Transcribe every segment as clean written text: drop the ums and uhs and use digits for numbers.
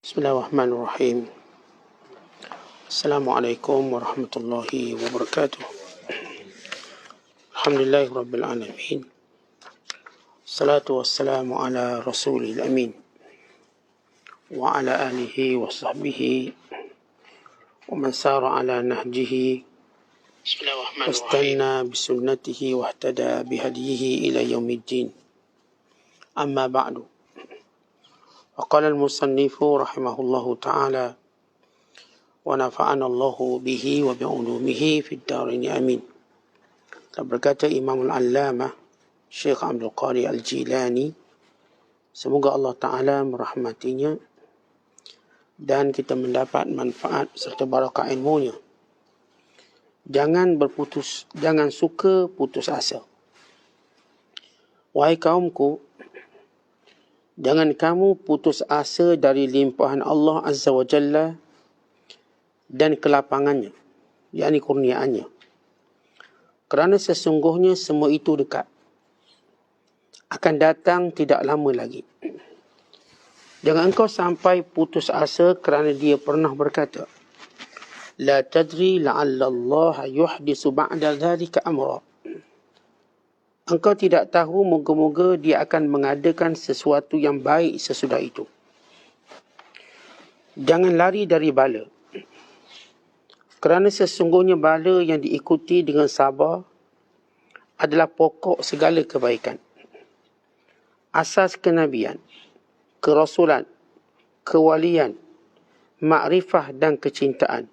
Bismillahirrahmanirrahim. Assalamualaikum warahmatullahi wabarakatuh. Alhamdulillahi rabbil alamin. Salatu wassalamu ala rasulil amin. Wa ala alihi wa sahbihi wa man sara ala nahjihi wastanna bisunnatihi wa ihtada bihadiyihi ila yaumiddin. Amma ba'du. وقال المصنف رحمه الله تعالى ونفعنا الله به وبعلومه في الدارين آمين. Berkata Imam Al-Allamah Syekh Abdul Qadir Al-Jilani, semoga Allah Ta'ala merahmatinya dan kita mendapat manfaat serta barakah ilmunya. Jangan suka putus asa. Wahai kaumku, jangan kamu putus asa dari limpahan Allah Azza wa Jalla dan kelapangannya, yakni kurniaannya. Kerana sesungguhnya semua itu dekat. Akan datang tidak lama lagi. Jangan engkau sampai putus asa kerana dia pernah berkata, La tadri la'alla Allah yuhdisu ba'da dhalika amra. Engkau tidak tahu, moga-moga dia akan mengadakan sesuatu yang baik sesudah itu. Jangan lari dari bala. Kerana sesungguhnya bala yang diikuti dengan sabar adalah pokok segala kebaikan. Asas kenabian, kerasulan, kewalian, makrifah dan kecintaan.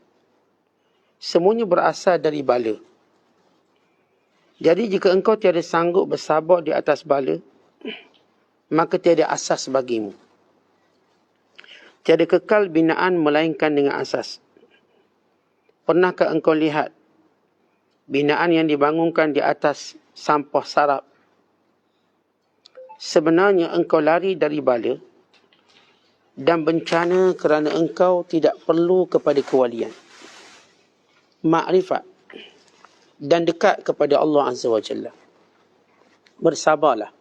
Semuanya berasal dari bala. Jadi jika engkau tiada sanggup bersabar di atas bala, maka tiada asas bagimu. Tiada kekal binaan melainkan dengan asas. Pernahkah engkau lihat binaan yang dibangunkan di atas sampah sarap? Sebenarnya engkau lari dari bala dan bencana kerana engkau tidak perlu kepada kewalian, makrifat dan dekat kepada Allah Azza wa Jalla. Bersabarlah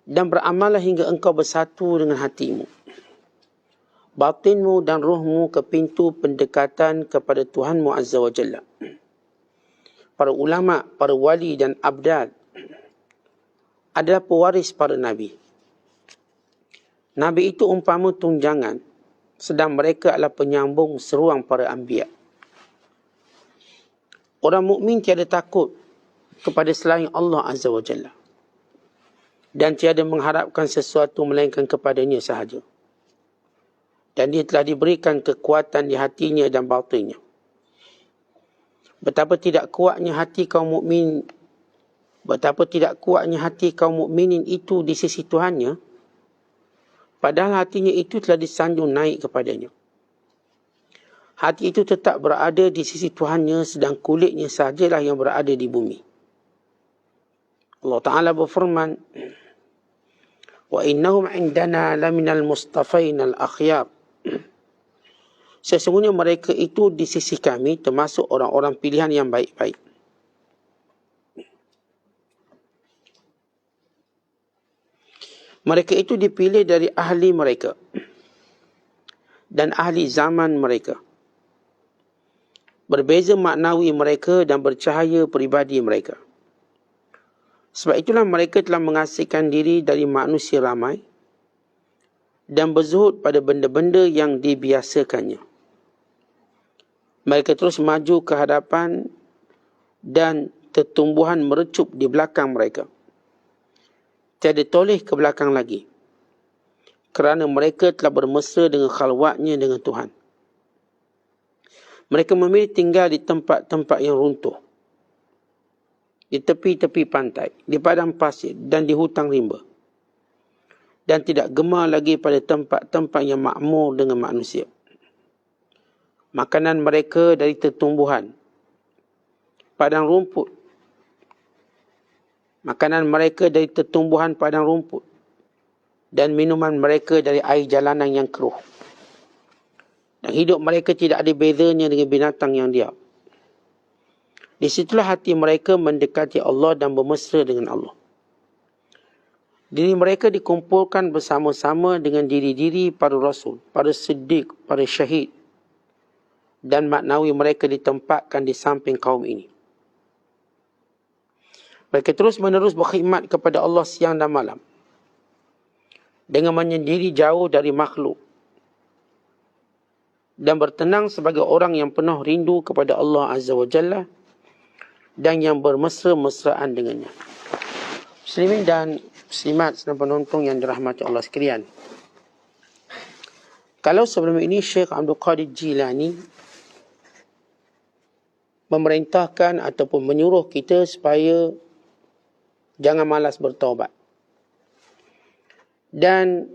dan beramallah hingga engkau bersatu dengan hatimu, batinmu dan ruhmu ke pintu pendekatan kepada Tuhanmu Azza wa Jalla. Para ulama, para wali dan abdal adalah pewaris para nabi. Nabi itu umpama tunjangan, sedang mereka adalah penyambung seruang para anbiya. Orang mukmin tiada takut kepada selain Allah Azza wa Jalla dan tiada mengharapkan sesuatu melainkan kepadanya sahaja. Dan dia telah diberikan kekuatan di hatinya dan batinnya. Betapa tidak kuatnya hati kaum mukminin itu di sisi Tuhannya, padahal hatinya itu telah disanjung naik kepadanya. Hati itu tetap berada di sisi Tuhannya, sedang kulitnya sahajalah yang berada di bumi. Allah Ta'ala berfirman, Wa innahum indana laminal mustafain al-akhyar. Sesungguhnya mereka itu di sisi kami termasuk orang-orang pilihan yang baik-baik. Mereka itu dipilih dari ahli mereka dan ahli zaman mereka. Berbeza maknawi mereka dan bercahaya peribadi mereka. Sebab itulah mereka telah mengasingkan diri dari manusia ramai dan berzuhud pada benda-benda yang dibiasakannya. Mereka terus maju ke hadapan dan tertumbuhan merecup di belakang mereka. Tiada toleh ke belakang lagi. Kerana mereka telah bermesra dengan khalwatnya dengan Tuhan. Mereka memilih tinggal di tempat-tempat yang runtuh, di tepi-tepi pantai, di padang pasir dan di hutang rimba. Dan tidak gemar lagi pada tempat-tempat yang makmur dengan manusia. Makanan mereka dari tertumbuhan padang rumput. Makanan mereka dari tertumbuhan padang rumput. Dan minuman mereka dari air jalanan yang keruh. Dan hidup mereka tidak ada bezanya dengan binatang yang diam. Di situlah hati mereka mendekati Allah dan bermesra dengan Allah. Diri mereka dikumpulkan bersama-sama dengan diri-diri para rasul, para siddiq, para syahid. Dan maknawi mereka ditempatkan di samping kaum ini. Mereka terus menerus berkhidmat kepada Allah siang dan malam. Dengan menyendiri jauh dari makhluk. Dan bertenang sebagai orang yang penuh rindu kepada Allah Azza wa Jalla. Dan yang bermesra-mesraan dengannya. Muslimin dan muslimat dan penonton yang dirahmati Allah sekalian. Kalau sebelum ini Syekh Abdul Qadir Jilani memerintahkan ataupun menyuruh kita supaya jangan malas bertaubat. Dan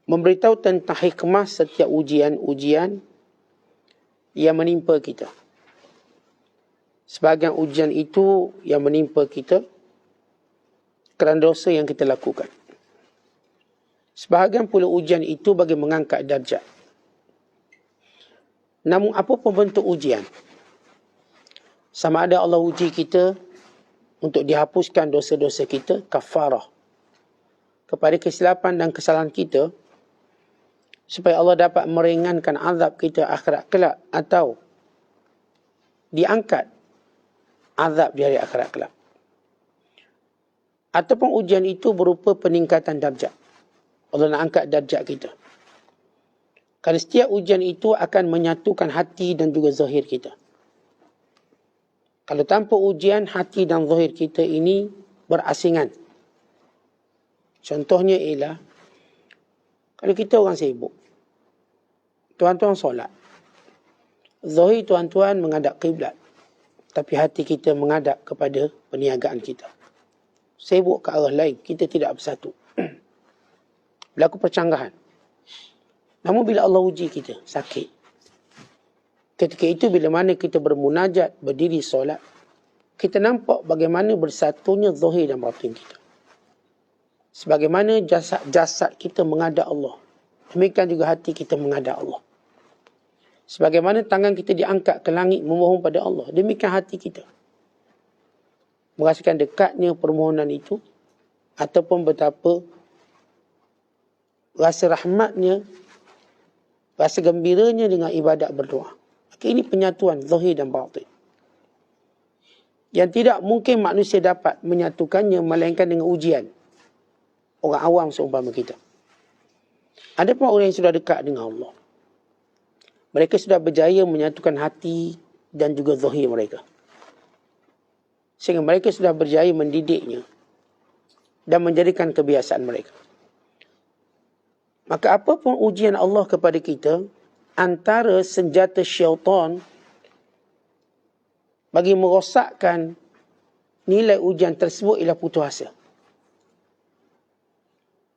memberitahu tentang hikmah setiap ujian-ujian yang menimpa kita. Sebahagian ujian itu yang menimpa kita kerana dosa yang kita lakukan. Sebahagian pula ujian itu bagi mengangkat darjat. Namun apa pun bentuk ujian, sama ada Allah uji kita untuk dihapuskan dosa-dosa kita, kafarah kepada kesilapan dan kesalahan kita, supaya Allah dapat meringankan azab kita akhirat kelak, atau diangkat azab di hari akhirat kelak. Ataupun ujian itu berupa peningkatan darjat. Allah nak angkat darjat kita. Kerana setiap ujian itu akan menyatukan hati dan juga zahir kita. Kalau tanpa ujian, hati dan zahir kita ini berasingan. Contohnya ialah, kalau kita orang sibuk, tuan-tuan solat, zahir tuan-tuan menghadap kiblat, tapi hati kita menghadap kepada perniagaan kita. Sibuk ke arah lain, kita tidak bersatu. Berlaku percanggahan. Namun bila Allah uji kita, sakit. Ketika itu bila mana kita bermunajat, berdiri solat, kita nampak bagaimana bersatunya zahir dan batin kita. Sebagaimana jasad kita menghadap Allah, demikian juga hati kita menghadap Allah. Sebagaimana tangan kita diangkat ke langit memohon pada Allah, demikian hati kita merasakan dekatnya permohonan itu, ataupun betapa rasa rahmatnya, rasa gembiranya dengan ibadat berdoa. Ini penyatuan zahir dan batin, yang tidak mungkin manusia dapat menyatukannya melainkan dengan ujian orang awam seumpama kita. Ada pun orang yang sudah dekat dengan Allah, mereka sudah berjaya menyatukan hati dan juga zahir mereka, sehingga mereka sudah berjaya mendidiknya dan menjadikan kebiasaan mereka. Maka apapun ujian Allah kepada kita, antara senjata syaitan bagi merosakkan nilai ujian tersebut ialah putus asa.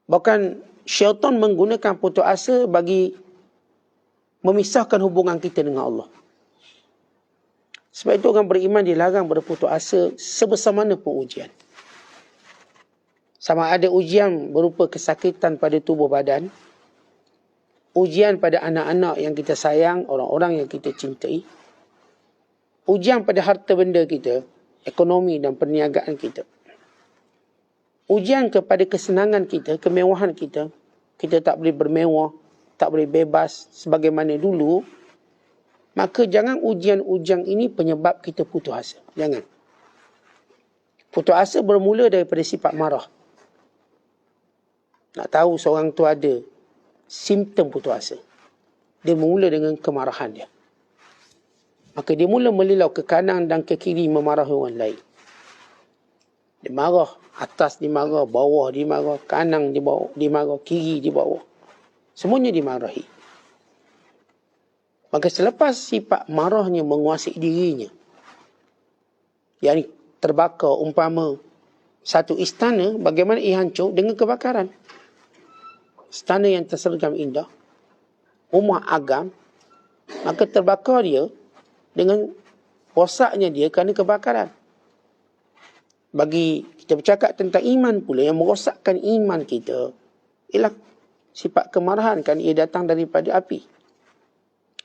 Bahkan syaitan menggunakan putus asa bagi memisahkan hubungan kita dengan Allah. Sebab itu orang beriman dilarang berputus asa sebesar mana pun ujian. Sama ada ujian berupa kesakitan pada tubuh badan, ujian pada anak-anak yang kita sayang, orang-orang yang kita cintai, ujian pada harta benda kita, ekonomi dan perniagaan kita, ujian kepada kesenangan kita, kemewahan kita, kita tak boleh bermewah, tak boleh bebas sebagaimana dulu, maka jangan ujian-ujian ini penyebab kita putus asa. Jangan. Putus asa bermula daripada sifat marah. Nak tahu seorang tu ada simptom putus asa, dia mula dengan kemarahan dia. Maka dia mula melilau ke kanan dan ke kiri memarahi orang lain. Dia marah, atas dia marah, bawah dia marah, kanan dia marah, kiri dia bawah. Semuanya dimarahi. Maka selepas sifat marahnya menguasai dirinya, yang terbakar umpama satu istana, bagaimana ia hancur dengan kebakaran. Istana yang tersergam indah, rumah agam, maka terbakar dia dengan rosaknya dia kerana kebakaran. Bagi kita bercakap tentang iman pula, yang merosakkan iman kita ialah sifat kemarahan, kan ia datang daripada api.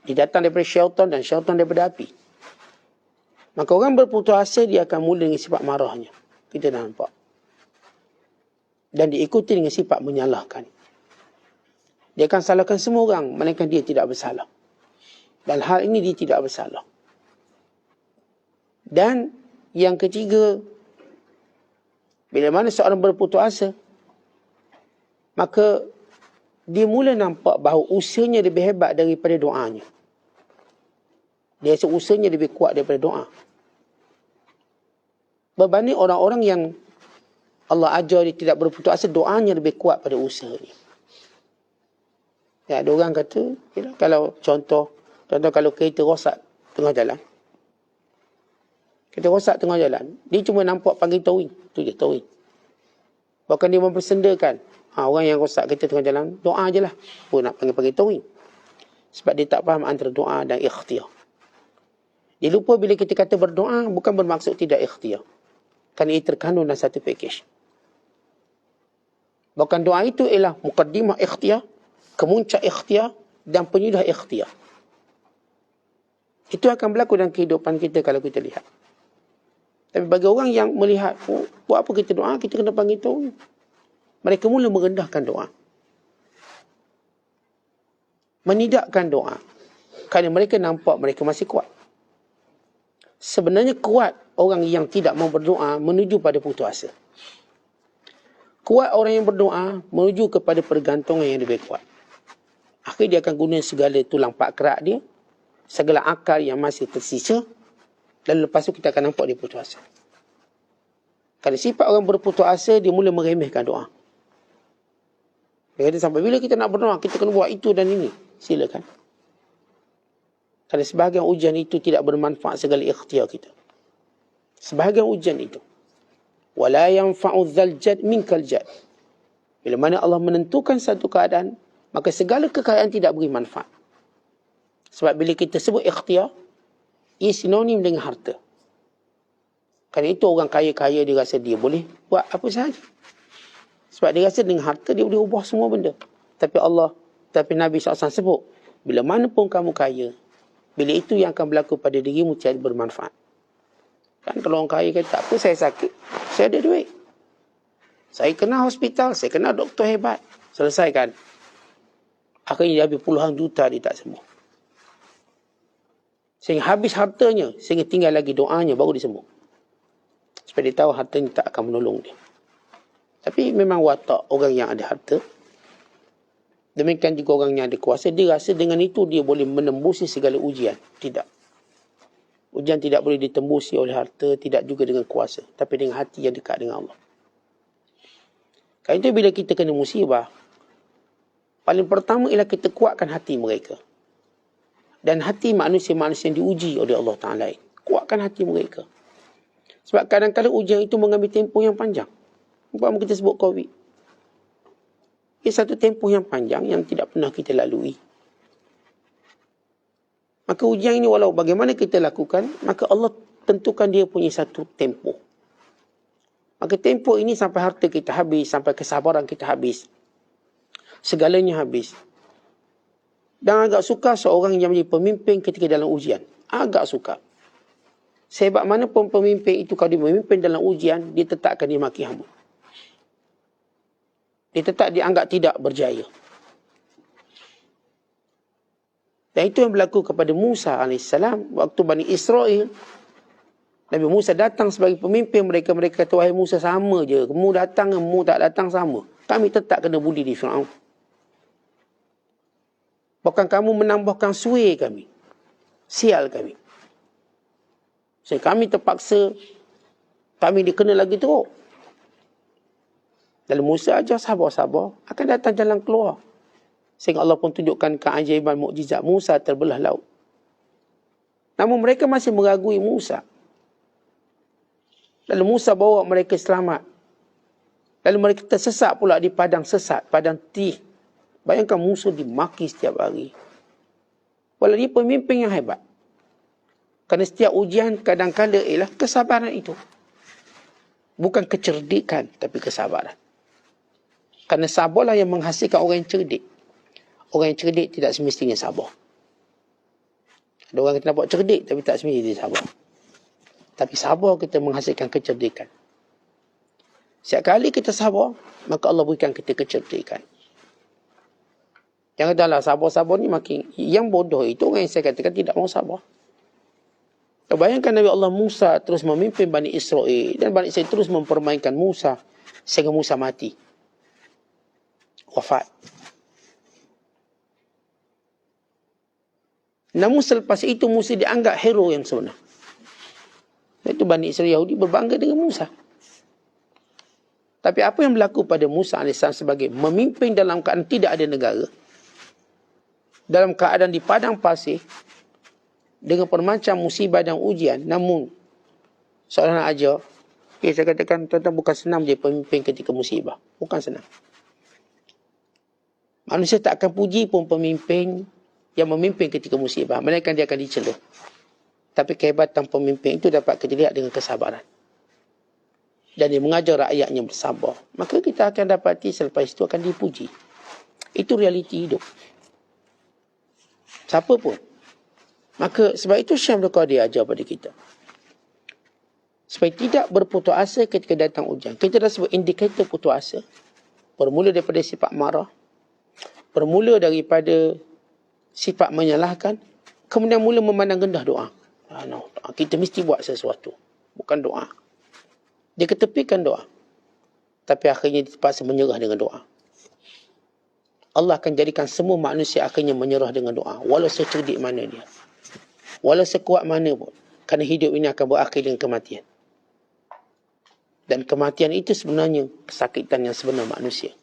Dia datang daripada syaitan dan syaitan daripada api. Maka orang berputus asa dia akan mula dengan sifat marahnya. Kita dah nampak. dan diikuti dengan sifat menyalahkan. Dia akan salahkan semua orang, melainkan dia tidak bersalah. Dan hal ini dia tidak bersalah. Dan yang ketiga, bila mana seorang berputus asa, maka dia mula nampak bahawa usahanya lebih hebat daripada doanya. Dia rasa usahanya lebih kuat daripada doa. Berbanding orang-orang yang Allah ajar dia tidak berputus asa, doanya lebih kuat pada usahanya. Ya, ada orang kata, kalau contoh kalau kereta rosak tengah jalan. Kereta rosak tengah jalan, dia cuma nampak panggil towing. Itu je, towing. Bahkan dia mempersendakan, orang yang rosak kereta tengah jalan, doa je lah. Pun nak panggil towing. Sebab dia tak faham antara doa dan ikhtiar. Dia lupa bila kita kata berdoa, bukan bermaksud tidak ikhtiar. Kerana ia terkandung dalam satu package. Bahkan doa itu ialah mukaddimah ikhtiar, kemuncak ikhtiar dan penyudah ikhtiar. Itu akan berlaku dalam kehidupan kita kalau kita lihat. Tapi bagi orang yang melihat, buat apa kita doa, kita kena panggil towing. Mereka mula merendahkan doa. Menidakkan doa. Kerana mereka nampak mereka masih kuat. Sebenarnya kuat orang yang tidak mau berdoa menuju pada putus asa. Kuat orang yang berdoa menuju kepada pergantungan yang lebih kuat. Akhirnya dia akan guna segala tulang pak kerak dia, segala akal yang masih tersisa, dan lepas tu kita akan nampak dia putus asa. Kalau sifat orang berputus asa, dia mula meremehkan doa. Dia kata sampai bila kita nak berdoa, kita kena buat itu dan ini. Silakan. Kerana sebahagian ujian itu tidak bermanfaat segala ikhtiar kita. Sebahagian ujian itu. Wala yanfa'u dzal jad minkal jad. Bila mana Allah menentukan satu keadaan, maka segala kekayaan tidak beri manfaat. Sebab bila kita sebut ikhtiar, ia sinonim dengan harta. Kerana itu orang kaya-kaya dia rasa dia boleh buat apa sahaja. Sebab dia rasa dengan harta dia boleh ubah semua benda. Tapi Nabi SAW sebut, bila mana pun kamu kaya, bila itu yang akan berlaku pada dirimu tiada bermanfaat. Kan kalau orang kaya kata, tak apa saya sakit, saya ada duit. Saya kena hospital, saya kena doktor hebat. Selesaikan. Akhirnya dia habis puluhan juta dia tak sembuh. Sehingga habis hartanya, sehingga tinggal lagi doanya baru dia sembuh. Supaya dia tahu hartanya tak akan menolong dia. Tapi memang watak orang yang ada harta. Demikian juga orang yang ada kuasa, dia rasa dengan itu dia boleh menembusi segala ujian. Tidak. Ujian tidak boleh ditembusi oleh harta, tidak juga dengan kuasa. Tapi dengan hati yang dekat dengan Allah. Kerana itu bila kita kena musibah, paling pertama ialah kita kuatkan hati mereka. Dan hati manusia-manusia yang diuji oleh Allah Ta'ala. Kuatkan hati mereka. Sebab kadang-kadang ujian itu mengambil tempoh yang panjang. Umpama kita sebut COVID. Ia satu tempoh yang panjang yang tidak pernah kita lalui. Maka ujian ini walau bagaimana kita lakukan, maka Allah tentukan dia punya satu tempoh. Maka tempoh ini sampai harta kita habis, sampai kesabaran kita habis. Segalanya habis. Dan agak suka seorang yang menjadi pemimpin ketika dalam ujian. Agak suka. Sehebat mana pun pemimpin itu, kalau dia memimpin dalam ujian, dia tetap akan dimaki hamba. Dia tetap dianggap tidak berjaya. Dan itu yang berlaku kepada Musa AS. Waktu Bani Israel, Nabi Musa datang sebagai pemimpin mereka. Mereka kata, wahai Musa, sama je. Kamu datang, kamu tak datang, sama. Kami tetap kena buli di Fir'aun. Bahkan kamu menambahkan suai kami. Sial kami. So, kami terpaksa, kami dikena lagi teruk. Lalu Musa ajar sabar-sabar, akan datang jalan keluar. Sehingga Allah pun tunjukkan keajaiban mukjizat Musa terbelah laut. Namun mereka masih meragui Musa. Lalu Musa bawa mereka selamat. Lalu mereka tersesat pula di padang sesat, padang tih. Bayangkan musuh dimaki setiap hari. Walau dia pemimpin yang hebat. Kerana setiap ujian kadang-kadang ialah kesabaran itu. Bukan kecerdikan, tapi kesabaran. Kerana sabarlah yang menghasilkan orang yang cerdik. Orang yang cerdik tidak semestinya sabar. Ada orang kita nak buat cerdik, tapi tak semestinya dia sabar. Tapi sabar kita menghasilkan kecerdikan. Setiap kali kita sabar, maka Allah berikan kita kecerdikan. Jangan katalah sabar-sabar ni makin. Yang bodoh itu orang yang saya katakan tidak mau sabar. Bayangkan Nabi Allah Musa terus memimpin Bani Israel. Dan Bani Israel terus mempermainkan Musa. Sehingga Musa mati. Wafat. Namun selepas itu Musa dianggap hero yang sebenar. Itu Bani Israel Yahudi berbangga dengan Musa. Tapi apa yang berlaku pada Musa AS sebagai memimpin dalam keadaan tidak ada negara. Dalam keadaan di padang pasir. Dengan bermacam musibah dan ujian. Namun, seorang nak ajar. Saya katakan, tuan-tuan, bukan senang dia pemimpin ketika musibah. Bukan senang. Manusia tak akan puji pun pemimpin yang memimpin ketika musibah. Melainkan dia akan dicela. Tapi kehebatan pemimpin itu dapat kita lihat dengan kesabaran. Dan dia mengajar rakyatnya bersabar. Maka kita akan dapati selepas itu akan dipuji. Itu realiti hidup. Siapa pun. Maka sebab itu Syekh Abdul Qadir ajar pada kita. Supaya tidak berputus asa ketika datang ujian. Kita dah sebut indikator putus asa. Bermula daripada sifat marah. Bermula daripada sifat menyalahkan. Kemudian mula memandang rendah doa. Kita mesti buat sesuatu. Bukan doa. Dia ketepikan doa. Tapi akhirnya dia terpaksa menyerah dengan doa. Allah akan jadikan semua manusia akhirnya menyerah dengan doa. Walau secerdik mana dia. Walau sekuat mana pun. Kerana hidup ini akan berakhir dengan kematian. Dan kematian itu sebenarnya kesakitan yang sebenar manusia.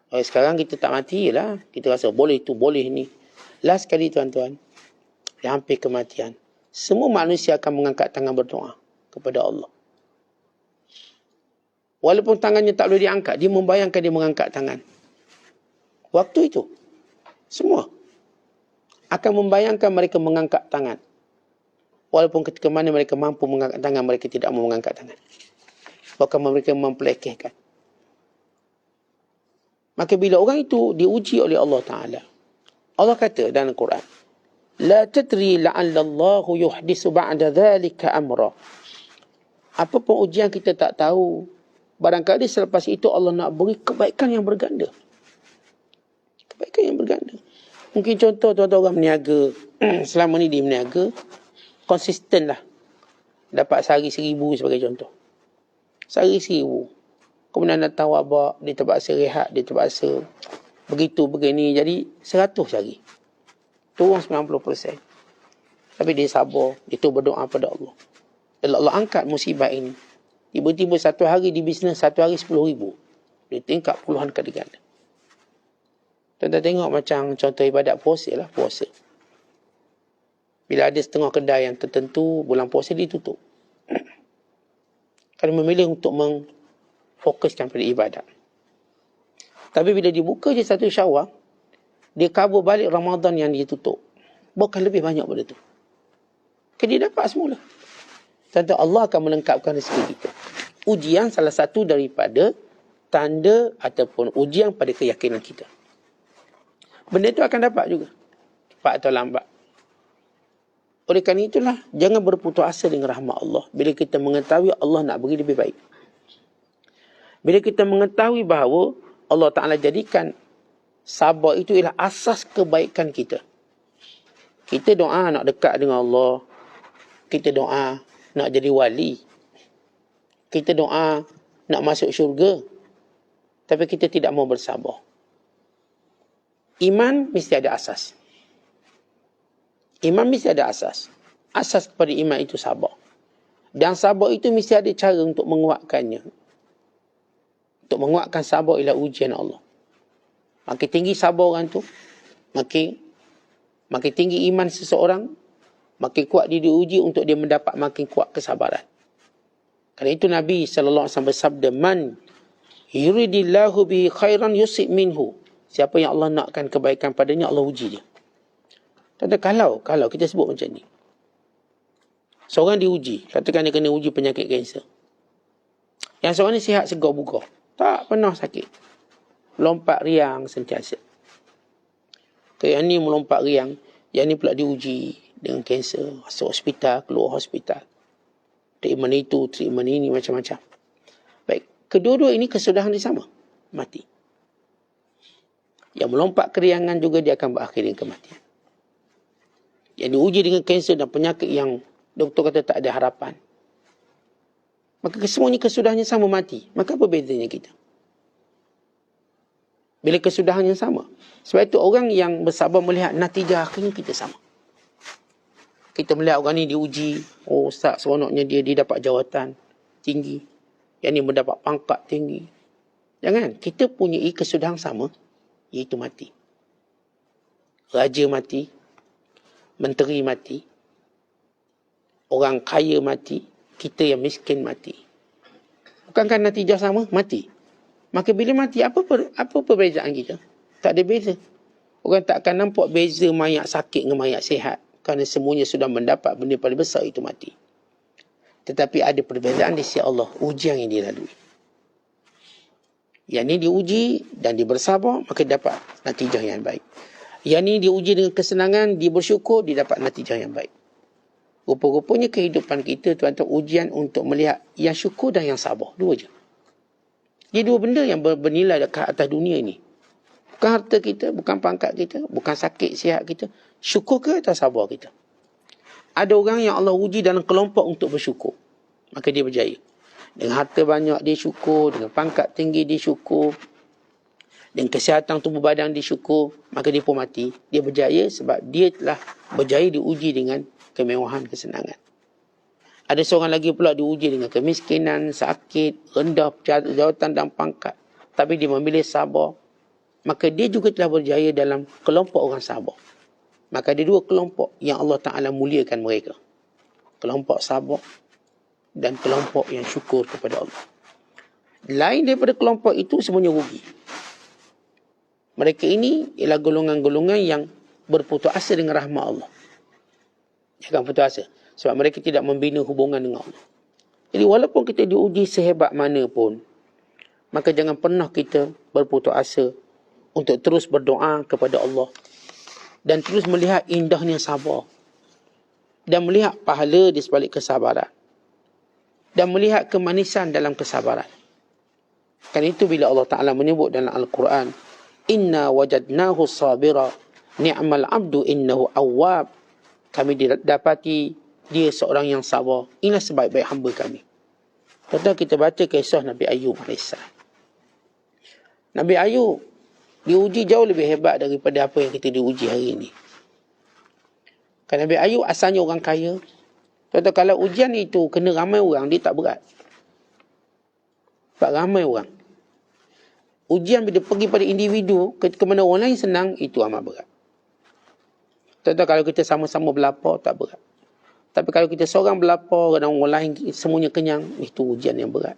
Sekarang kita tak mati lah. Kita rasa boleh tu, boleh ni. Last kali tuan-tuan. Dia hampir kematian. Semua manusia akan mengangkat tangan berdoa kepada Allah. Walaupun tangannya tak boleh diangkat. Dia membayangkan dia mengangkat tangan. Waktu itu. Semua. Akan membayangkan mereka mengangkat tangan. Walaupun ketika mana mereka mampu mengangkat tangan, mereka tidak mau mengangkat tangan. Bahkan mereka mempelekehkan. Maka bila orang itu diuji oleh Allah Ta'ala. Allah kata dalam Al-Quran. La tadri la'allallahu yuhdisu ba'da dhalika amra. Apapun ujian kita tak tahu. Barangkali selepas itu Allah nak beri kebaikan yang berganda. Kebaikan yang berganda. Mungkin contoh tuan-tuan orang berniaga. Selama ni dia berniaga. Konsisten lah. Dapat sehari 1,000 sebagai contoh. Sehari 1,000. Kemudian datang wabak. Dia terpaksa rehat. Dia terpaksa begitu, begini. Jadi 100 sehari. Turun 90%. Tapi dia sabar. Dia tu berdoa pada Allah. Dan Allah angkat musibah ini. Tiba-tiba satu hari di bisnes, satu hari 10,000. Dia tingkat puluhan kali ganda. Tuan-tuan tengok macam contoh ibadat puasa lah, puasa. Bila ada setengah kedai yang tertentu, bulan puasa ditutup. Kerana memilih untuk memfokuskan pada ibadat. Tapi bila dibuka je satu Syawal, dia cover balik Ramadan yang dia tutup. Bukan lebih banyak pada tu. Dia dapat semula. Tuan-tuan, Allah akan melengkapkan rezeki kita. Ujian salah satu daripada tanda ataupun ujian pada keyakinan kita. Benda itu akan dapat juga. Cepat atau lambat. Oleh kerana itulah, jangan berputus asa dengan rahmat Allah. Bila kita mengetahui Allah nak beri lebih baik. Bila kita mengetahui bahawa Allah Ta'ala jadikan sabar itu ialah asas kebaikan kita. Kita doa nak dekat dengan Allah. Kita doa nak jadi wali. Kita doa nak masuk syurga. Tapi kita tidak mau bersabar. Iman mesti ada asas. Iman mesti ada asas. Asas kepada iman itu sabar. Dan sabar itu mesti ada cara untuk menguatkannya. Untuk menguatkan sabar ialah ujian Allah. Makin tinggi sabar orang tu, makin tinggi iman seseorang, makin kuat dia diuji untuk dia mendapat makin kuat kesabaran. Kerana itu Nabi SAW bersabda, Man yuridillahu bihi khairan yusib minhu. Siapa yang Allah nakkan kebaikan padanya, Allah uji dia. Kalau kita sebut macam ni. Seorang diuji. Katakan dia kena uji penyakit kanser. Yang seorang ni sihat segar bugar. Tak pernah sakit. Lompat riang sentiasa. Yang ni melompat riang. Yang ni pula diuji dengan kanser. Masuk hospital, keluar hospital. Treatment itu, treatment ini, macam-macam. Baik, Kedua-dua ini kesudahan dia sama. Mati. Yang melompat keriangan juga dia akan berakhir dengan kematian. Yang diuji dengan kanser dan penyakit yang doktor kata tak ada harapan. Maka semuanya kesudahannya sama, mati. Maka apa bedanya kita? Bila kesudahannya sama. Sebab itu orang yang bersabar melihat natijah akhirnya kita sama. Kita melihat orang ni diuji. Oh ustaz, seronoknya dia dapat jawatan tinggi. Yang ni mendapat pangkat tinggi. Jangan. Kita punya kesudahan sama. Iaitu mati. Raja mati. Menteri mati. Orang kaya mati. Kita yang miskin mati. Bukankah natijah sama? Mati. Maka bila mati, apa perbezaan kita? Tak ada beza. Orang tak akan nampak beza mayat sakit dengan mayat sihat. Kerana semuanya sudah mendapat benda paling besar, itu mati. Tetapi ada perbezaan di sisi Allah. Ujian yang dilalui. Yang ni diuji dan dia bersabar, maka dapat natijah yang baik. Yang ni diuji dengan kesenangan, dia bersyukur, dia dapat natijah yang baik. Rupa-rupanya kehidupan kita, tuan-tuan, ujian untuk melihat yang syukur dan yang sabar. Dua je. Dia dua benda yang bernilai dekat atas dunia ni. Bukan harta kita, bukan pangkat kita, bukan sakit sihat kita. Syukur ke atau sabar kita? Ada orang yang Allah uji dalam kelompok untuk bersyukur. Maka dia berjaya. Dengan harta banyak dia syukur, dengan pangkat tinggi dia syukur, dengan kesihatan tubuh badan dia syukur, maka dia pun mati. Dia berjaya sebab dia telah berjaya diuji dengan kemewahan, kesenangan. Ada seorang lagi pula diuji dengan kemiskinan, sakit, rendah jawatan dan pangkat. Tapi dia memilih sabar. Maka dia juga telah berjaya dalam kelompok orang sabar. Maka ada dua kelompok yang Allah Ta'ala muliakan mereka. Kelompok sabar dan kelompok yang syukur kepada Allah. Lain daripada kelompok itu, semuanya rugi. Mereka ini ialah golongan-golongan yang berputus asa dengan rahmat Allah. Jangan putus asa. Sebab mereka tidak membina hubungan dengan Allah. Jadi walaupun kita diuji sehebat mana pun, maka jangan pernah kita berputus asa untuk terus berdoa kepada Allah. Dan terus melihat indahnya sabar. Dan melihat pahala di sebalik kesabaran. Dan melihat kemanisan dalam kesabaran. Kan itu bila Allah Ta'ala menyebut dalam Al-Quran, Inna wajadnahu sabira, ni'mal abdu innahu awwab. Kami dapati dia seorang yang sabar. Inilah sebaik-baik hamba kami. Tentu kita baca kisah Nabi Ayub AS. Nabi Ayub diuji jauh lebih hebat daripada apa yang kita diuji hari ini. Kan Nabi Ayub asalnya orang kaya. Tentu kalau ujian itu kena ramai orang, dia tak berat. Sebab ramai orang. Ujian bila pergi pada individu, ke mana orang lain senang, itu amat berat. Tentu kalau kita sama-sama berlapar, tak berat. Tapi kalau kita seorang berlapar dan orang lain semuanya kenyang, itu ujian yang berat.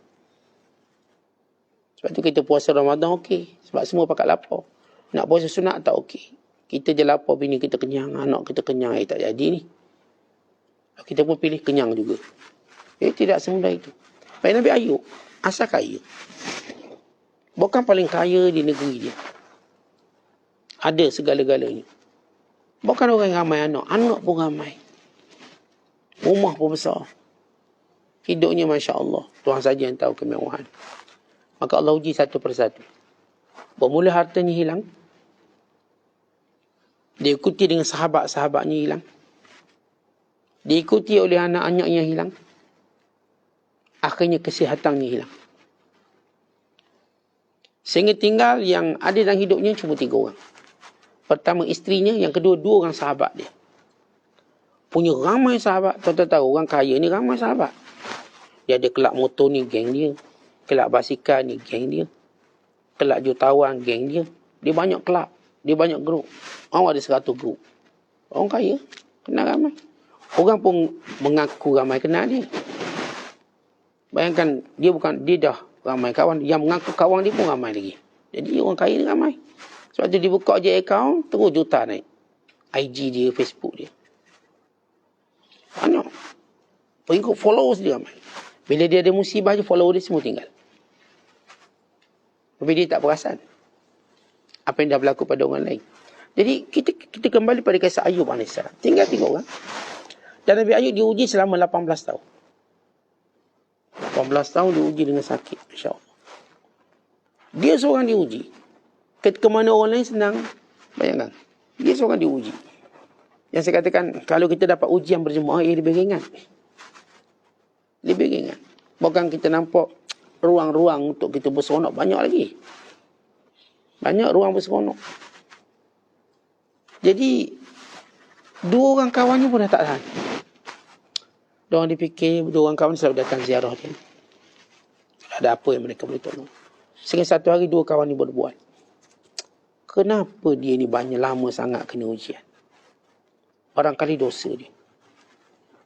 Sebab tu kita puasa Ramadan okey. Sebab semua pakat lapar. Nak puasa sunat tak okey. Kita je lapar, bini kita kenyang, anak kita kenyang, tak jadi ni. Kita pun pilih kenyang juga. Tidak semudah itu. Baik Nabi Ayub, asal kaya. Bukan paling kaya di negeri dia. Ada segala-galanya. Bukan orang yang ramai anak. Anak pun ramai. Rumah pun besar. Hidupnya Masya Allah. Tuhan saja yang tahu kemewahan. Maka Allah uji satu persatu. Bermula hartanya hilang. Diikuti dengan sahabat-sahabatnya hilang. Diikuti oleh anak-anaknya hilang. Akhirnya kesihatannya hilang. Sehingga tinggal yang ada dalam hidupnya cuma 3 orang. Pertama isterinya, yang kedua 2 orang sahabat dia. Punya ramai sahabat. Tuan-tuan tahu orang kaya ni ramai sahabat. Dia ada kelab motor ni geng dia. Kelab basikal ni geng dia. Kelab jutawan geng dia. Dia banyak kelab. Dia banyak grup. Orang ada 100 grup. Orang kaya. Kenal ramai. Orang pun mengaku ramai kenal dia. Bayangkan dia dah ramai kawan. Yang mengaku kawan dia pun ramai lagi. Jadi orang kaya ni ramai. Sebab tu dia buka je akaun, terus juta naik. IG dia, Facebook dia. Banyak. Pengikut followers dia ramai. Bila dia ada musibah je, follower dia semua tinggal. Tapi dia tak perasan apa yang dah berlaku pada orang lain. Jadi kita kembali pada kisah Ayub AS. Tinggal 3 orang. Dan Nabi Ayub diuji selama 18 tahun. 18 tahun diuji dengan sakit. Masya Allah. Dia seorang diuji. Ke mana orang lain senang, bayangkan. Dia seorang diuji. Yang saya katakan, kalau kita dapat ujian berjemaah, ia lebih ringan. Lebih ringan. Bukan kita nampak ruang-ruang untuk kita berseronok banyak lagi. Banyak ruang berseronok. Jadi, dua orang kawannya pun dah tak tahan. Diorang dipikir, dua orang kawan selalu datang ziarah dia. Ada apa yang mereka boleh tolong. Sehingga satu hari dua kawan ni berbuat. Kenapa dia ni banyak lama sangat kena ujian? Barangkali dosa dia.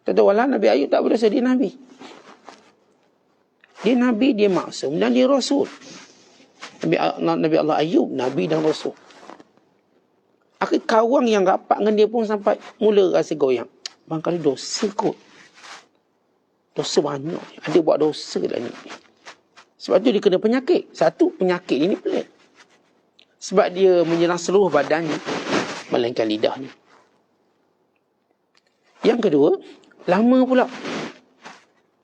Walau Nabi Ayub tak berdosa, dia Nabi. Dia Nabi, dia maksum dan dia Rasul. Nabi Allah Ayub, Nabi dan Rasul. Akhir kawan yang rapat dengan dia pun sampai mula rasa goyang. Barangkali dosa kot. Dosa banyak. Ada buat dosa dah ni. Sebab tu dia kena penyakit. Satu, penyakit ini pelik. Sebab dia menyerang seluruh badannya, melainkan lidahnya. Yang kedua, lama pula.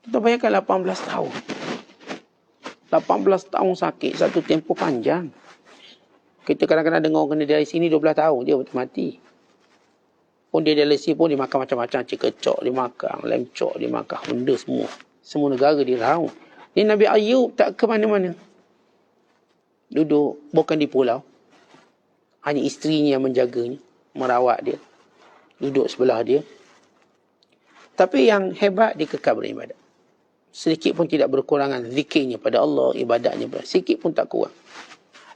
Kita bayangkan 18 tahun. 18 tahun sakit, satu tempoh panjang. Kita kadang-kadang dengar orang kena dialisis ni 12 tahun, dia betul mati. Pun dia dialisis pun dia makan macam-macam, cikecok dia makan, lemcok dia makan, benda semua. Semua negara dia raung. Ni Nabi Ayub tak ke mana-mana. Duduk, bukan di pulau. Hanya isterinya yang menjaganya, merawat dia. Duduk sebelah dia. Tapi yang hebat, dia kekal beribadat. Sedikit pun tidak berkurangan zikirnya pada Allah, ibadatnya pada sedikit pun tak kurang.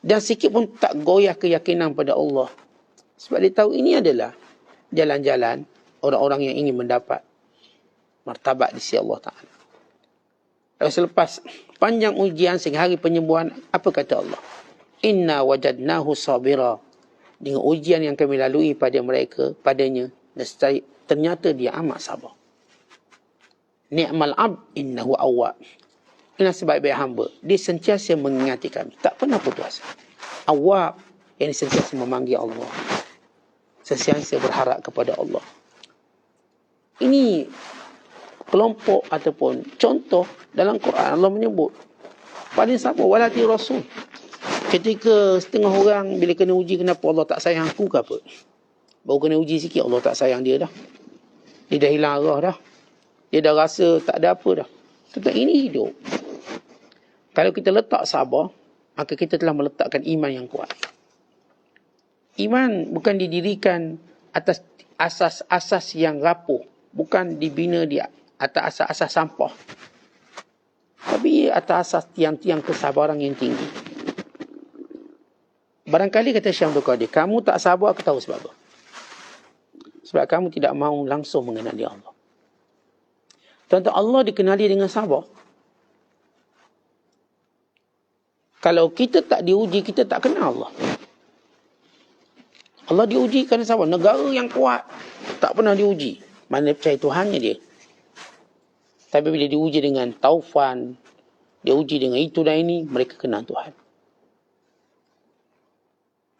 Dan sedikit pun tak goyah keyakinan pada Allah. Sebab dia tahu ini adalah jalan-jalan orang-orang yang ingin mendapat martabat di sisi Allah Ta'ala. Lalu selepas panjang ujian sehingga hari penyembuhan, apa kata Allah? Inna wajadnahu sabira. Dengan ujian yang kami lalui pada mereka, padanya, ternyata dia amat sabar. Ni'mal abd innahu awwab. Inilah sebaik-baik hamba. Dia sentiasa mengingati kami. Tak pernah putus asa. Awwab, yang sentiasa memanggil Allah. Sentiasa berharap kepada Allah. Ini kelompok ataupun contoh dalam Quran. Allah menyebut paling sabar walati rasul. Ketika setengah orang bila kena uji, kenapa Allah tak sayang aku ke apa? Baru kena uji sikit, Allah tak sayang dia dah. Dia dah hilang arah dah. Dia dah rasa tak ada apa dah. Tentang ini hidup. Kalau kita letak sabar, maka kita telah meletakkan iman yang kuat. Iman bukan didirikan atas asas-asas yang rapuh. Bukan dibina di atas asas-asas sampah. Tapi atas asas tiang-tiang kesabaran yang tinggi. Barangkali kata Syekh Abdul Qadir, kamu tak sabar, aku tahu sebab apa. Sebab kamu tidak mahu langsung mengenali Allah. Tuan-tuan, Allah dikenali dengan sabar. Kalau kita tak diuji, kita tak kenal Allah. Allah diuji kerana sabar. Negara yang kuat tak pernah diuji. Mana percaya Tuhannya dia. Tapi bila diuji dengan taufan, diuji dengan itu dan ini, mereka kenal Tuhan.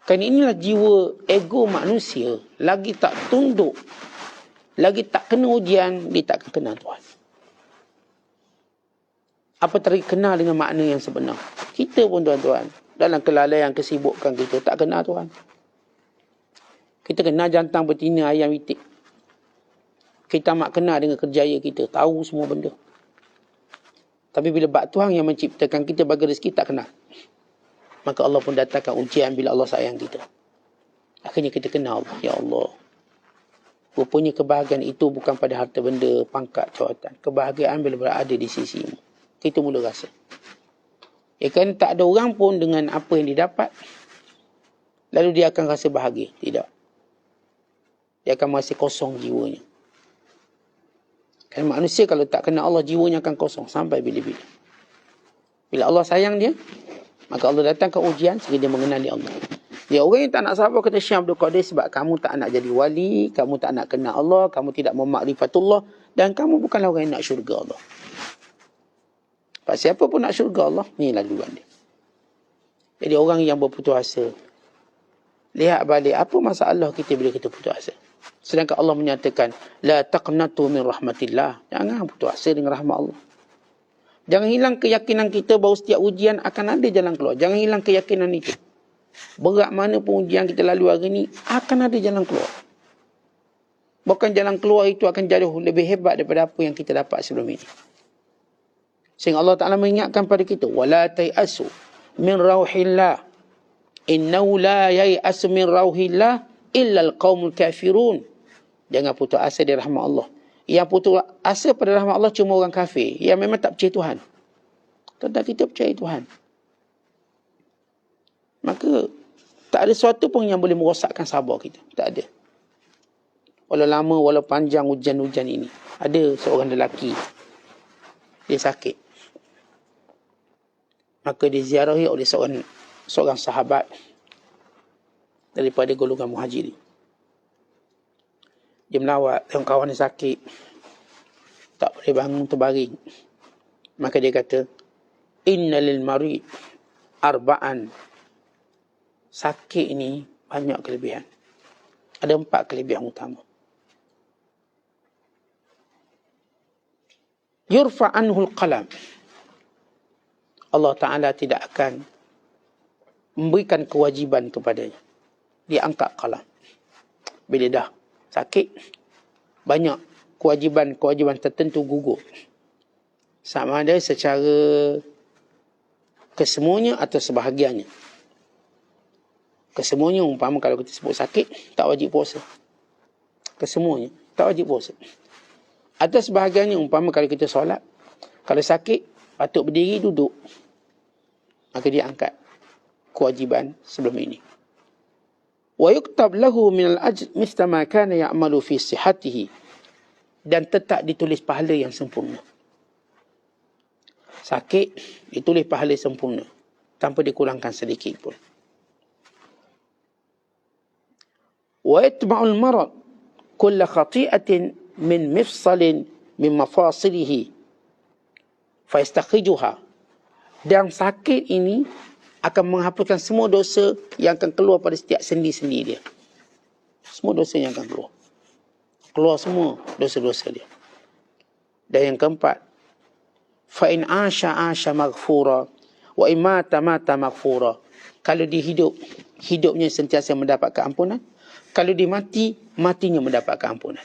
Kan inilah jiwa ego manusia. Lagi tak tunduk, lagi tak kena ujian, dia tak akan kenal Tuhan. Apa terkenal dengan makna yang sebenar? Kita pun tuan-tuan, dalam kelalaian kesibukan kita, tak kenal Tuhan. Kita kenal jantan betina ayam itik. Kita amat kenal dengan kerjaya kita, tahu semua benda. Tapi bila bak Tuhan yang menciptakan kita bagi rezeki, tak kenal. Maka Allah pun datangkan ujian bila Allah sayang kita. Akhirnya kita kenal Allah. Ya Allah. Rupanya kebahagiaan itu bukan pada harta benda, pangkat, jawatan. Kebahagiaan bila berada di sisimu. Kita mula rasa. Ya kan tak ada orang pun dengan apa yang didapat, lalu dia akan rasa bahagia. Tidak. Dia akan merasa kosong jiwanya. Kan manusia kalau tak kenal Allah, jiwanya akan kosong sampai bila-bila. Bila Allah sayang dia, maka Allah datang ke ujian sehingga dia mengenali Allah. Dia orang yang tak nak sabar, kata Syekh Abdul Qadir, sebab kamu tak nak jadi wali, kamu tak nak kenal Allah, kamu tidak memakrifatullah, dan kamu bukanlah orang yang nak syurga Allah. Sebab siapa pun nak syurga Allah, ni laluan dia. Jadi orang yang berputus asa, lihat balik apa masalah kita bila kita putus asa. Sedangkan Allah menyatakan, la taqnatu min rahmatillah. Jangan putus asa dengan rahmat Allah. Jangan hilang keyakinan kita bahawa setiap ujian akan ada jalan keluar. Jangan hilang keyakinan itu. Berat mana pun ujian kita lalui hari ini, akan ada jalan keluar. Bahkan jalan keluar itu akan jauh lebih hebat daripada apa yang kita dapat sebelum ini. Sehingga Allah Ta'ala mengingatkan pada kita, وَلَا تَيْأَسُ مِنْ رَوْحِ اللَّهِ إِنَّهُ لَا يَيْأَسُ مِنْ رَوْحِ اللَّهِ إِلَّا الْقَوْمُ الْكَافِرُونَ. Jangan putus asa dari rahmat Allah. Yang putus asa pada rahmat Allah cuma orang kafir, yang memang tak percaya Tuhan. Tentang kita percaya Tuhan, maka tak ada sesuatu pun yang boleh merosakkan sabar kita. Tak ada. Walau lama, walau panjang hujan-hujan ini. Ada seorang lelaki, dia sakit. Maka diziarahi oleh seorang sahabat daripada golongan Muhajirin. Dia melawat, yang kawan dia sakit, tak boleh bangun terbaring. Maka dia kata, Inna lil marid arba'an. Sakit ini banyak kelebihan. Ada 4 kelebihan utama. Yurfa anhul qalam. Allah Ta'ala tidak akan memberikan kewajiban kepadanya. Dia angkat qalam. Bila dah sakit, banyak kewajiban tertentu gugur. Sama ada secara kesemuanya atau sebahagiannya. Kesemuanya umpama kalau kita sebut sakit, tak wajib puasa. Kesemuanya, tak wajib puasa. Atau sebahagiannya umpama kalau kita solat, kalau sakit, patut berdiri, duduk. Maka dia angkat kewajiban sebelum ini. Wa yuktab lahu minal ajr mithla ma kana ya'malu fi sihhatihi. Dan tetap ditulis pahala yang sempurna. Sakit, ditulis pahala sempurna, tanpa dikurangkan sedikit pun. Wa yatba'ul marad kulla khati'atin min mifsalin min mafasilihi fa yastakhrijuha. Dan sakit ini akan menghapuskan semua dosa yang akan keluar pada setiap sendi-sendi dia. Semua dosa yang akan keluar. Keluar semua dosa-dosa dia. Dan yang keempat, fa in asha maghfura wa in mata maghfura. Kalau dia hidup, hidupnya sentiasa mendapat keampunan. Kalau dia mati, matinya mendapat keampunan.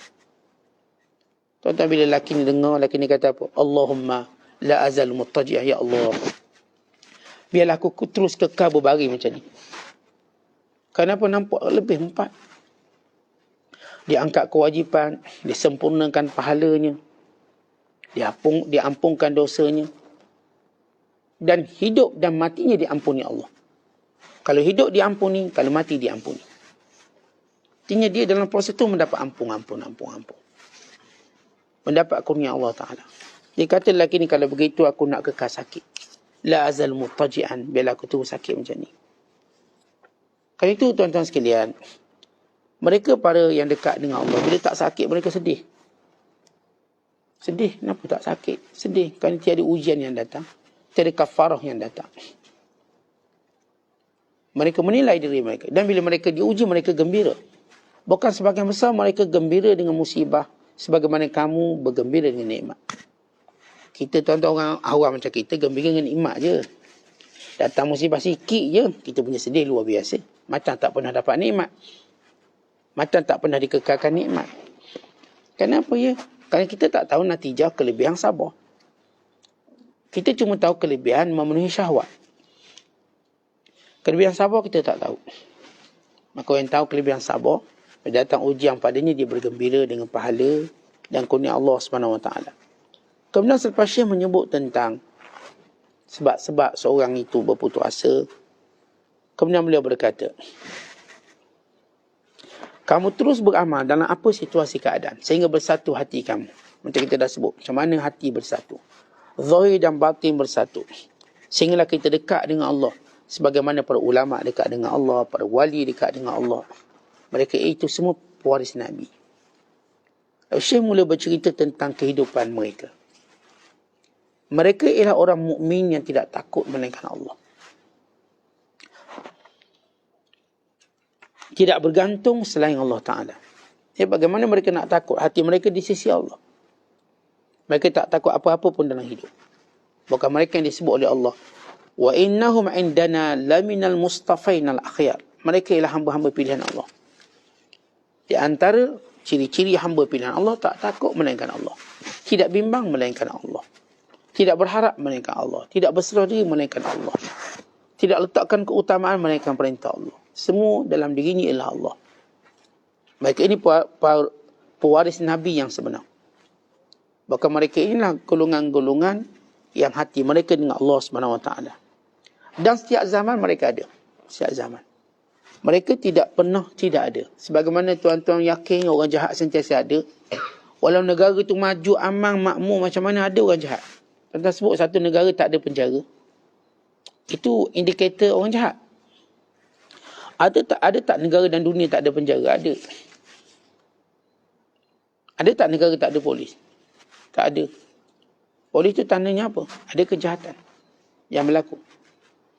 Tuan-tuan, bila lelaki ni dengar, lelaki ni kata apa? Allahumma la azal muttaji'ah, ya Allah, biarlah aku terus kekal berbaring macam ni. Kenapa nampak lebih 4? Dia angkat kewajipan, disempurnakan pahalanya, diampunkan dosanya, dan hidup dan matinya diampuni Allah. Kalau hidup diampuni, kalau mati diampuni. Artinya dia dalam proses itu mendapat ampun. Mendapat kurnia Allah Ta'ala. Dia kata lelaki ni, kalau begitu aku nak kekal sakit. La azal mutaji'an, biarlah aku terus sakit macam ni. Kalau itu tuan-tuan sekalian, mereka para yang dekat dengan Allah, bila tak sakit mereka sedih. Sedih, kenapa tak sakit? Sedih, kerana tiada ujian yang datang, tiada kafarah yang datang. Mereka menilai diri mereka. Dan bila mereka diuji, mereka gembira. Bukan sebagian besar mereka gembira dengan musibah, sebagaimana kamu bergembira dengan nikmat. Kita tuan-tuan orang awam macam kita, gembira dengan nikmat je. Datang musibah sikit je, kita punya sedih luar biasa. Macam tak pernah dapat nikmat. Macam tak pernah dikekalkan nikmat. Kenapa ya? Kerana kita tak tahu natijah kelebihan sabar. Kita cuma tahu kelebihan memenuhi syahwat. Kelebihan sabar kita tak tahu. Maka yang tahu kelebihan sabar, bila datang ujian padanya, dia bergembira dengan pahala dan kurnia Allah SWT. Kemudian selepas Syekh menyebut tentang sebab-sebab seorang itu berputus asa, kemudian beliau berkata, kamu terus beramal dalam apa situasi keadaan, sehingga bersatu hati kamu. Macam kita dah sebut, macam mana hati bersatu. Zahir dan batin bersatu. Sehinggalah kita dekat dengan Allah. Sebagaimana para ulama dekat dengan Allah, para wali dekat dengan Allah. Mereka itu semua pewaris Nabi. Syekh mula bercerita tentang kehidupan mereka. Mereka ialah orang mukmin yang tidak takut melainkan Allah. Tidak bergantung selain Allah Ta'ala. Bagaimana mereka nak takut? Hati mereka di sisi Allah. Mereka tak takut apa-apa pun dalam hidup. Bukan mereka yang disebut oleh Allah. Wa innahum indana laminal mustafainal akhyar. Mereka ialah hamba-hamba pilihan Allah. Di antara ciri-ciri hamba pilihan Allah, tak takut melainkan Allah. Tidak bimbang melainkan Allah. Tidak berharap melainkan Allah. Tidak berserah diri melainkan Allah. Tidak letakkan keutamaan melainkan perintah Allah. Semua dalam dirinya ialah Allah. Mereka ini pewaris Nabi yang sebenar. Bahkan mereka inilah golongan-golongan yang hati mereka dengan Allah SWT. Dan setiap zaman mereka ada. Setiap zaman. Mereka tidak pernah tidak ada. Sebagaimana tuan-tuan yakin orang jahat sentiasa ada. Walau negara itu maju, aman, makmur, macam mana ada orang jahat. Tuan-tuan sebut satu negara tak ada penjara. Itu indikator orang jahat. Ada tak negara dan dunia tak ada penjara? Ada. Ada tak negara tak ada polis? Tak ada. Polis itu tandanya apa? Ada kejahatan yang berlaku.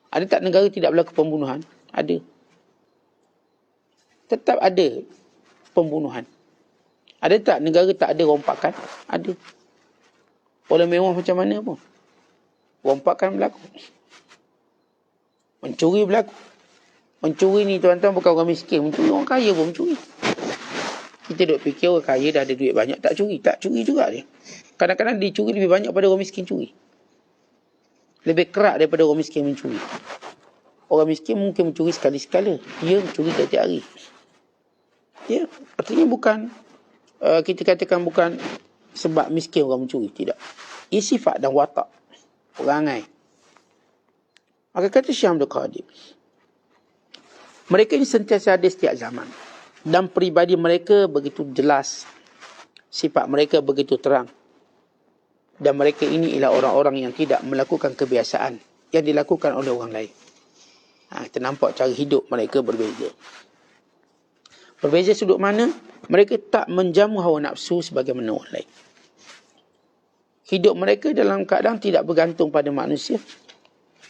Ada tak negara tidak berlaku pembunuhan? Ada. Tetap ada pembunuhan. Ada tak negara tak ada rompakan? Ada. Pola mewah macam mana pun, rompakan berlaku. Mencuri berlaku. Mencuri ni tuan-tuan bukan orang miskin. Mencuri orang kaya pun mencuri. Kita duk fikir orang kaya dah ada duit banyak tak curi. Tak curi juga dia. Kadang-kadang dia curi lebih banyak pada orang miskin curi. Lebih kerak daripada orang miskin mencuri. Orang miskin mungkin mencuri sekali-sekala. Dia mencuri tiap-tiap hari. Ya, artinya bukan, kita katakan bukan sebab miskin orang mencuri. Tidak. Ia sifat dan watak perangai. Maka kata Syekh Abdul Qadir, mereka ini sentiasa ada setiap zaman. Dan peribadi mereka begitu jelas. Sifat mereka begitu terang. Dan mereka ini ialah orang-orang yang tidak melakukan kebiasaan yang dilakukan oleh orang lain. Kita nampak cara hidup mereka berbeza. Berbeza sudut mana? Mereka tak menjamu hawa nafsu sebagaimana orang lain. Hidup mereka dalam keadaan tidak bergantung pada manusia.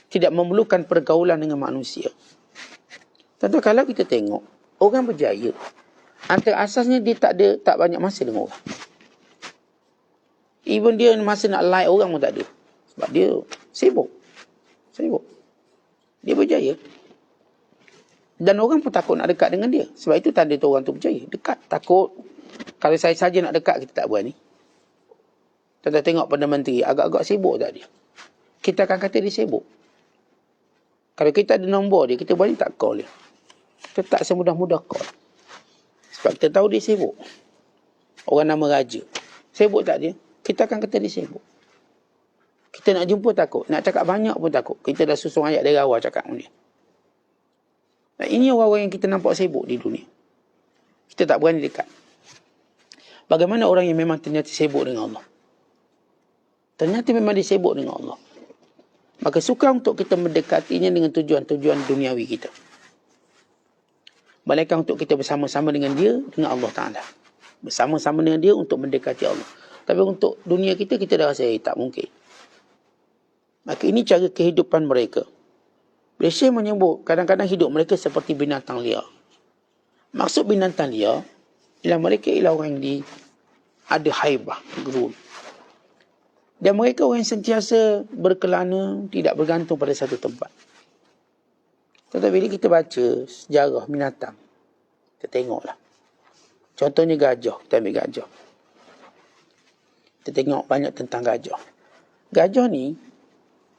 Tidak memerlukan pergaulan dengan manusia. Tentu kalau kita tengok, orang berjaya, antara asasnya dia tak banyak masa dengan orang. Even dia masa nak like orang pun tak ada. Sebab dia sibuk. Dia berjaya. Dan orang pun takut nak dekat dengan dia. Sebab itu tanda tu orang tu berjaya. Dekat, takut. Kalau saya saja nak dekat, kita tak berani. Kita tengok Perdana Menteri, agak-agak sibuk tak dia? Kita akan kata dia sibuk. Kalau kita ada nombor dia, kita berani tak call dia. Kita tak semudah-mudah call. Sebab kita tahu dia sibuk. Orang nama raja. Sibuk tak dia? Kita akan kata dia sibuk. Kita nak jumpa takut. Nak cakap banyak pun takut. Kita dah susun ayat dari awal cakap dengan dia. Dan ini orang-orang yang kita nampak sibuk di dunia. Kita tak berani dekat. Bagaimana orang yang memang ternyata sibuk dengan Allah? Ternyata memang dia sibuk dengan Allah. Maka suka untuk kita mendekatinya dengan tujuan-tujuan duniawi kita. Malaikat untuk kita bersama-sama dengan dia, dengan Allah Ta'ala. Bersama-sama dengan dia untuk mendekati Allah. Tapi untuk dunia kita, kita dah rasa tak mungkin. Maka ini cara kehidupan mereka. Syekh menyebut kadang-kadang hidup mereka seperti binatang liar. Maksud binatang liar ialah mereka ialah orang yang ada haibah, gerun. Dan mereka orang yang sentiasa berkelana, tidak bergantung pada satu tempat. Tetapi bila kita baca sejarah binatang, kita tengoklah. Contohnya gajah, kita ambil gajah. Kita tengok banyak tentang gajah. Gajah ni,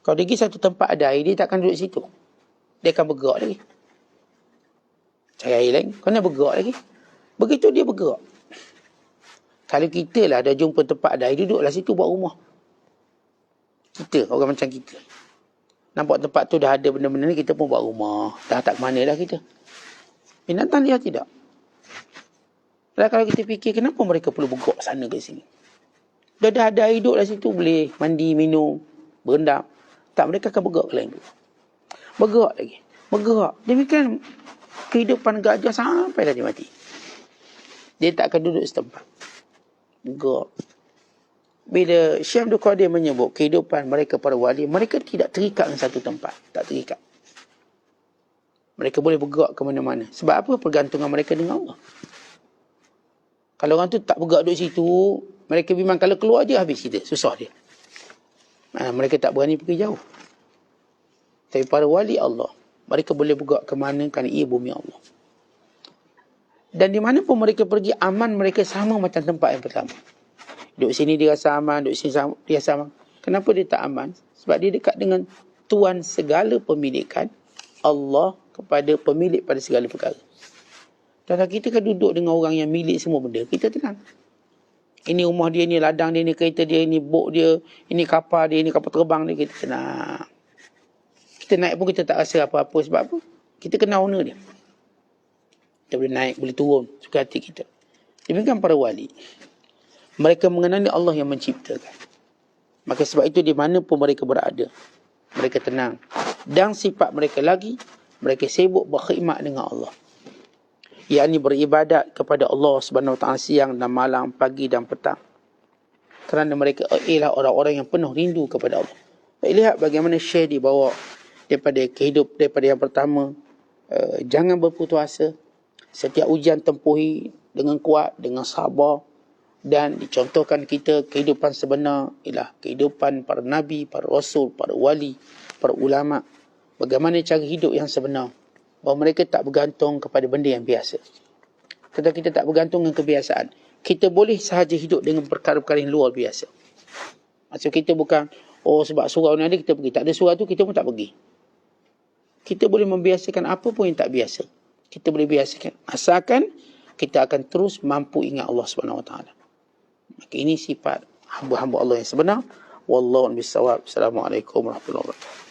kalau dia pergi satu tempat ada air, dia takkan duduk situ. Dia akan bergerak lagi. Cari air lain, kena bergerak lagi. Begitu dia bergerak. Kalau kita lah dah jumpa tempat ada air, duduklah situ buat rumah. Kita, orang macam kita. Nampak tempat tu dah ada benda-benda ni, kita pun buat rumah. Dah tak ke mana dah kita. Binatang liar tidak. Dan kalau kita fikir, kenapa mereka perlu bergerak sana ke sini? Dah ada air, duduklah situ, boleh mandi, minum, berendam. Tak, mereka akan bergerak ke lain dulu. Bergerak lagi. Bergerak. Demikian kehidupan gajah sampai dah dia mati. Dia tak akan duduk setempat. Bergerak. Bila Syekh Abdul Qadir menyebut kehidupan mereka para wali, mereka tidak terikat dengan satu tempat. Tak terikat. Mereka boleh bergerak ke mana-mana. Sebab apa? Pergantungan mereka dengan Allah. Kalau orang tu tak bergerak duduk situ, mereka bimbang kalau keluar je habis kita. Susah dia. Mereka tak berani pergi jauh. Tapi para wali Allah, mereka boleh bergerak ke mana kerana ia bumi Allah. Dan di mana pun mereka pergi, aman mereka sama macam tempat yang pertama. Duduk sini dia rasa aman, duduk sini dia rasa aman. Kenapa dia tak aman? Sebab dia dekat dengan Tuan segala pemilikan, Allah, kepada pemilik pada segala perkara. Kalau kita kan duduk dengan orang yang milik semua benda, kita tenang. Ini rumah dia, ini ladang dia, ini kereta dia, ini bot dia, ini kapal dia, ini kapal terbang dia, kita tenang. Kita naik pun kita tak rasa apa-apa. Sebab apa? Kita kenal owner dia. Kita boleh naik, boleh turun, suka hati kita. Demikian para wali. Mereka mengenali Allah yang menciptakan. Maka sebab itu di mana pun mereka berada, mereka tenang. Dan sifat mereka lagi, mereka sibuk berkhidmat dengan Allah. Yakni beribadat kepada Allah Subhanahu Wa Taala siang dan malam, pagi dan petang. Kerana mereka ialah orang-orang yang penuh rindu kepada Allah. Lihat bagaimana Syekh dibawa daripada yang pertama, jangan berputus asa. Setiap ujian tempuhi dengan kuat, dengan sabar. Dan dicontohkan kita kehidupan sebenar ialah kehidupan para nabi, para rasul, para wali, para ulama. Bagaimana cara hidup yang sebenar. Bahawa mereka tak bergantung kepada benda yang biasa. Kita tak bergantung dengan kebiasaan. Kita boleh sahaja hidup dengan perkara-perkara yang luar biasa. Maksud kita bukan, sebab surau ni ada kita pergi. Tak ada surau tu kita pun tak pergi. Kita boleh membiasakan apa pun yang tak biasa. Kita boleh biasakan. Asalkan kita akan terus mampu ingat Allah Subhanahu Wa Taala. Maka ini sifat hamba-hamba Allah yang sebenar. Wallahu a'lam bissawab. Assalamualaikum warahmatullahi wabarakatuh.